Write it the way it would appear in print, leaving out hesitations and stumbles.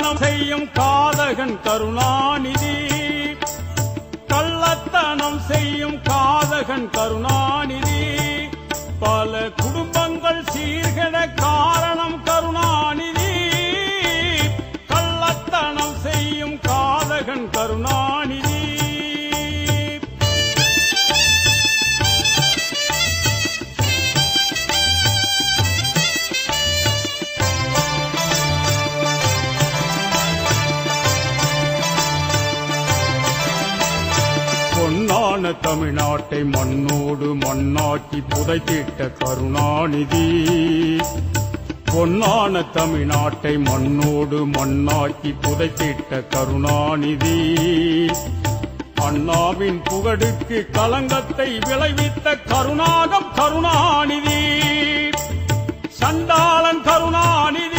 கள்ளத்தனம் செய்யும் காதகன் கருணாநிதி, கள்ளத்தனம் செய்யும் காதகன் கருணாநிதி. பல குடும்பங்கள் சீர்கெட காரணம் கருணாநிதி, கள்ளத்தனம் செய்யும் காதகன் கருணாநிதி. பொன்னான தமிழ்நாட்டை மண்ணோடு மண்ணாக்கி புதைத்திட்ட கருணாநிதி, பொன்னான தமிழ்நாட்டை மண்ணோடு மண்ணாக்கி புதைத்திட்ட கருணாநிதி. அண்ணாவின் புகழுக்கு களங்கத்தை விளைவித்த கருணாகம் கருணாநிதி, சண்டாளன் கருணாநிதி.